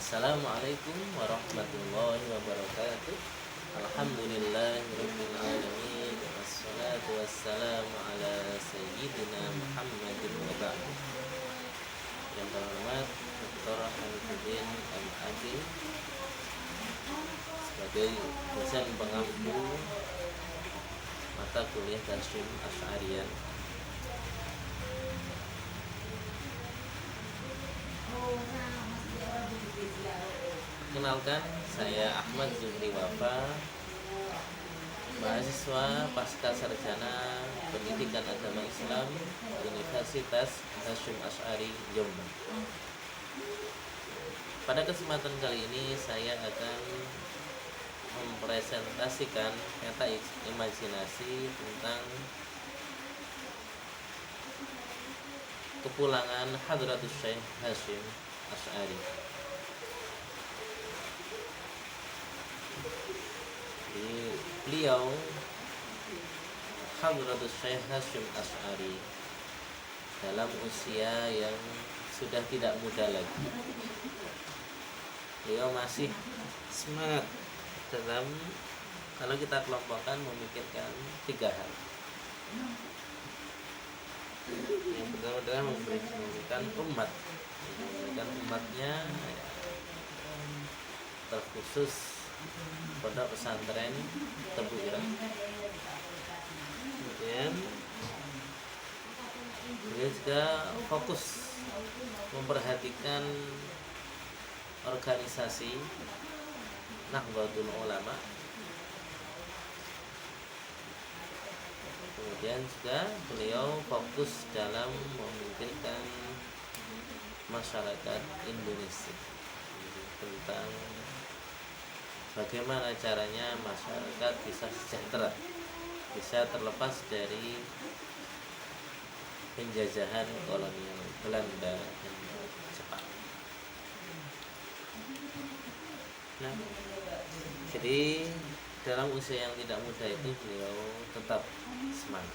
Assalamualaikum warahmatullahi wabarakatuh. Alhamdulillahirabbil alamin. Wassalatu wassalamu ala sayyidina Muhammadin wa ba'd. Yang terhormat Dr. Hamiduddin M.Adi sebagai dosen pengampu mata kuliah Hasyim Asy'ariyah. Kenalkan, saya Ahmad Zuhri Wafa, mahasiswa pasca sarjana Pendidikan Agama Islam Universitas Hasyim Asy'ari Jombang. Pada kesempatan kali ini saya akan mempresentasikan kata imajinasi tentang kepulangan Hadratus Syekh Hasyim Asy'ari. Beliau Hadratus Syekh Hasyim Asy'ari dalam usia yang sudah tidak muda lagi. Beliau masih semangat dalam, kalau kita kelompokkan, memikirkan 3 hal. Yang pertama adalah memberikan umatnya, terkhusus pondok pesantren Tebu Ireng. Kemudian beliau juga fokus memperhatikan organisasi Nahdlatul Ulama. Kemudian juga beliau fokus dalam memikirkan masyarakat Indonesia, tentang bagaimana caranya masyarakat bisa sejahtera, bisa terlepas dari penjajahan kolonial Belanda dan Jepang. Nah, jadi dalam usia yang tidak muda itu beliau tetap semangat.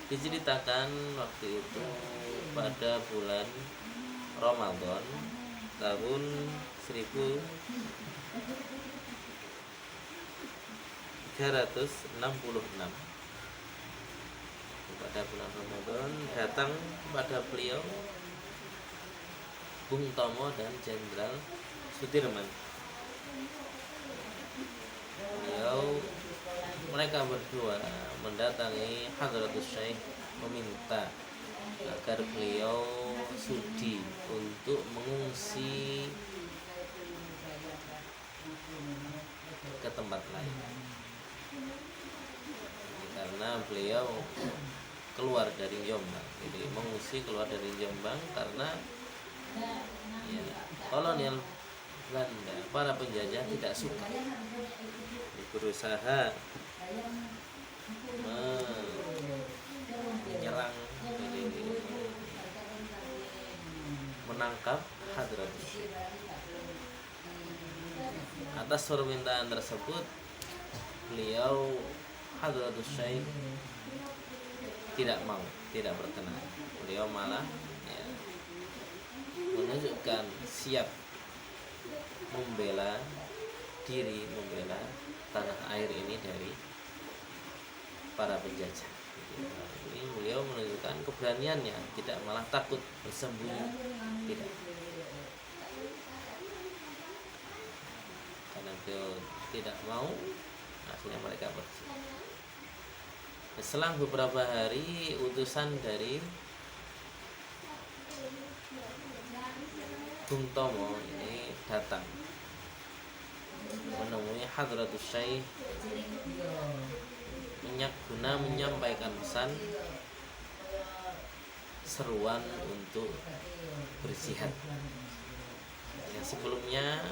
Diceritakan waktu itu pada bulan Ramadan tahun 1366, pada bulan Ramadan datang kepada beliau Bung Tomo dan Jenderal Sudirman. Mereka berdua mendatangi Hadratus Syekh meminta agar beliau sudi untuk mengungsi ke tempat lain, karena beliau keluar dari Jombang. Jadi mengungsi keluar dari Jombang karena kolonial Belanda, para penjajah tidak suka, berusaha menyerang, menangkap Hadratus Syekh. Atas permintaan tersebut, beliau Hadratus Syekh tidak berkenan. Beliau malah menunjukkan siap membela tanah air ini dari para penjajah. Ini beliau menunjukkan keberaniannya, tidak malah takut bersembunyi, tidak. Karena beliau tidak mau, akhirnya mereka pergi. Selang beberapa hari, utusan dari Bung Tomo ini datang menemui Hadratus Syekh guna menyampaikan pesan, seruan untuk berjihad. Yang sebelumnya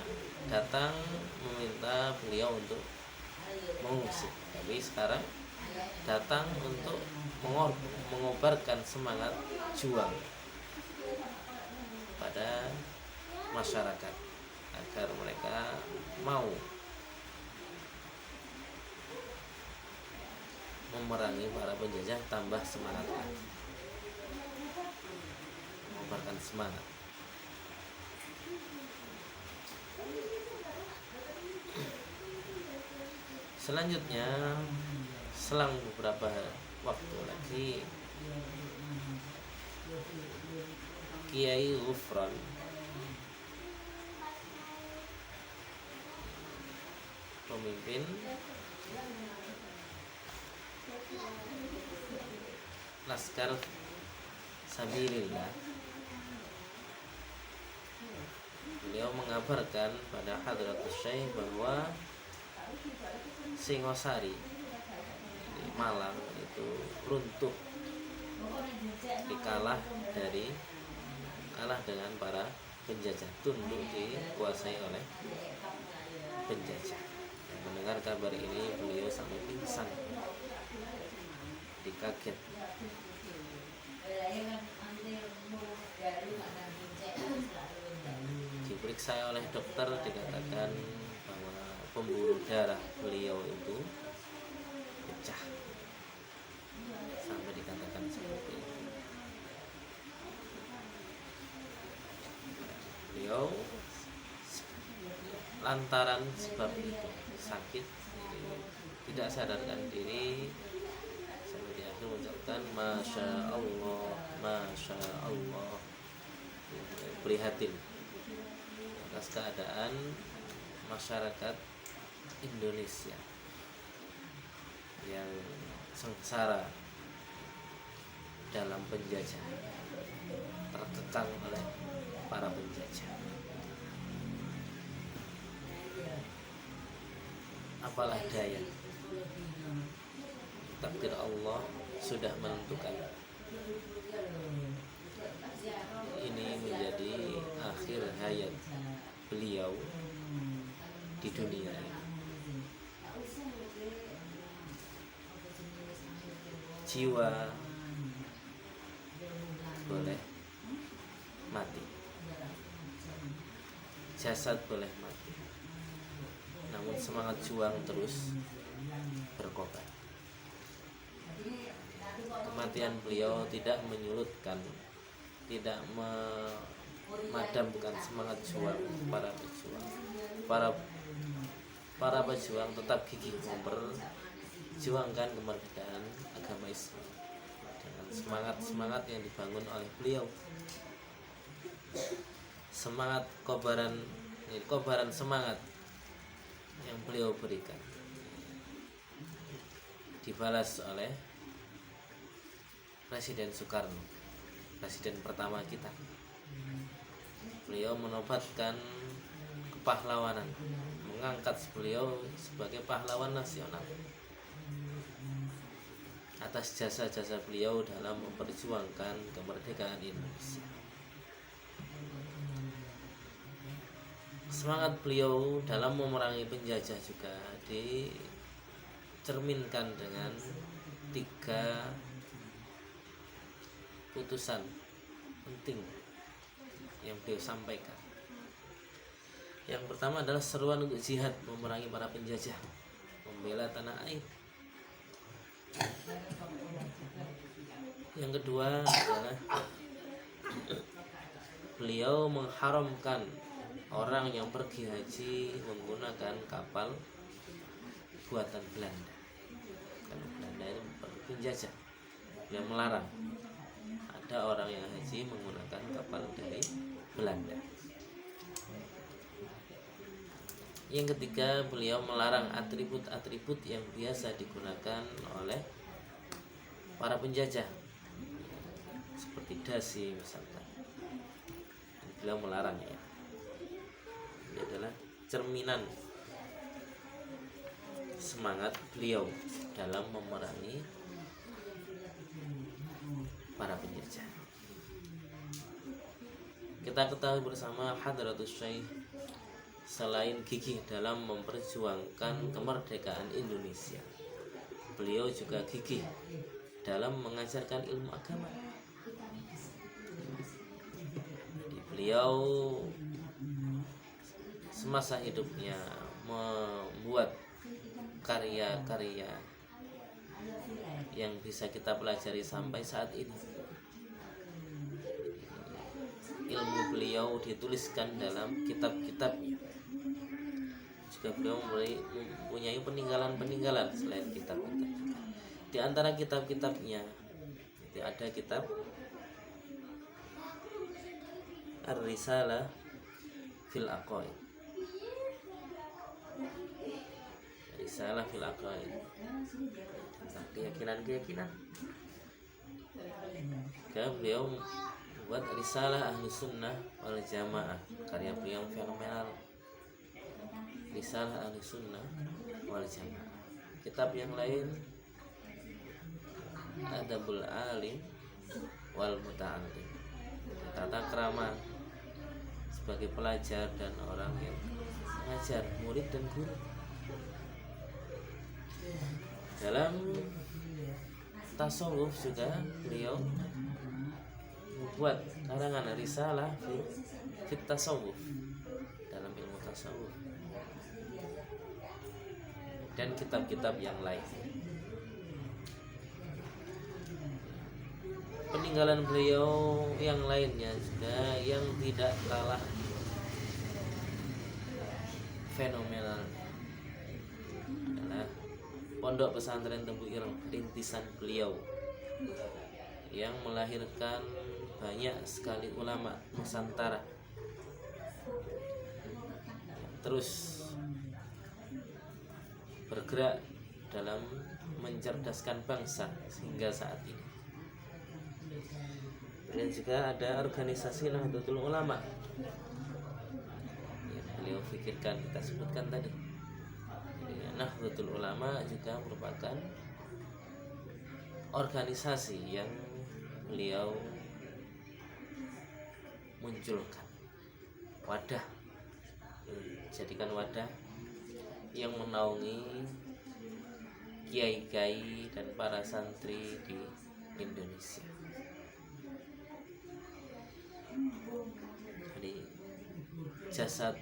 datang meminta beliau untuk mengungsi, tapi sekarang datang untuk mengobarkan semangat juang pada masyarakat agar mereka mau memerangi para penjajah, tambah semangat lagi, mengobarkan semangat. Selanjutnya, selang beberapa waktu lagi, Kiai Ghufran pemimpin Laskar Sabilillah, beliau mengabarkan pada Hadratus Syekh bahwa Singosari di Malang itu runtuh, kalah dengan para penjajah, tunduk dikuasai oleh penjajah. Yang mendengar kabar ini beliau sampai pingsan, dikaget. Diperiksa oleh dokter, dikatakan bahwa pembuluh darah beliau itu pecah, sampai dikatakan seperti itu. Beliau lantaran sebab itu sakit, tidak sadarkan diri, sampai di akhir mengucapkan Masya Allah, Masya Allah, prihatin atas keadaan masyarakat Indonesia yang sengsara dalam penjajahan, terkekang oleh para penjajah. Apalah daya, takdir Allah sudah menentukan. Ini menjadi akhir hayat beliau di dunia ini. Jiwa boleh mati, jasad boleh mati, namun semangat juang terus berkobar. Kematian beliau tidak menyurutkan, tidak memadamkan semangat juang para pejuang. Para pejuang tetap gigih memperjuangkan kemerdekaan agama Islam dengan semangat yang dibangun oleh beliau. Semangat kobaran semangat yang beliau berikan dibalas oleh Presiden Soekarno, presiden pertama kita. Beliau menobatkan kepahlawanan, mengangkat beliau sebagai pahlawan nasional atas jasa-jasa beliau dalam memperjuangkan kemerdekaan Indonesia. Semangat beliau dalam memerangi penjajah juga dicerminkan dengan 3 putusan penting yang beliau sampaikan. Yang pertama adalah seruan untuk jihad, memerangi para penjajah, membela tanah air. Yang kedua adalah beliau mengharamkan orang yang pergi haji menggunakan kapal buatan Belanda. Karena Belanda itu penjajah, beliau melarang ada orang yang haji menggunakan kapal dari Belanda. Yang ketiga, beliau melarang atribut-atribut yang biasa digunakan oleh para penjajah, seperti dasi misalkan. Beliau melarangnya. Ini adalah cerminan semangat beliau dalam memerangi para penjajah. Kita ketahui bersama Hadratus Syekh selain gigih dalam memperjuangkan kemerdekaan Indonesia, beliau juga gigih dalam mengajarkan ilmu agama. Jadi beliau semasa hidupnya membuat karya-karya yang bisa kita pelajari sampai saat ini. ilmu beliau dituliskan dalam kitab-kitabnya. Juga beliau mempunyai peninggalan-peninggalan selain kitab-kitab. Di antara kitab-kitabnya itu ada kitab Ar-Risalah fil Aqaid. Risalah fil Aqaid tentang keyakinan-keyakinan. Beliau membuat Risalah Ahlu Sunnah wal Jamaah, karya beliau fenomenal. Risalah Ahlu Sunnah wal Jamaah. Kitab yang lain Adabul Alim wal Muta'allim, tata krama sebagai pelajar dan orang yang mengajar, murid dan guru. Dalam tasawuf juga beliau membuat karangan risalah fit tasawuf, dalam ilmu tasawuf, dan kitab-kitab yang lain. Peninggalan beliau yang lainnya juga yang tidak kalah fenomenal adalah Pondok Pesantren Tebu Ireng, rintisan beliau, yang melahirkan banyak sekali ulama Nusantara, terus bergerak dalam mencerdaskan bangsa hingga saat ini. Dan juga ada organisasi Nahdlatul Ulama yang beliau pikirkan, kita sebutkan tadi. Jadi, Nahdlatul Ulama juga merupakan organisasi yang beliau munculkan, wadah, jadikan wadah yang menaungi kiai-kiai dan para santri di Indonesia. Jadi jasad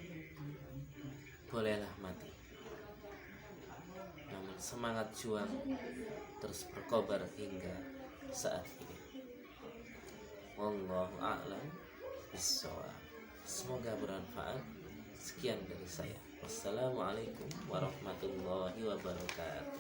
bolehlah mati, namun semangat juang terus berkobar hingga saat ini. Wallahu a'lam bishawab. Semoga bermanfaat. Sekian dari saya. Wassalamualaikum warahmatullahi wabarakatuh.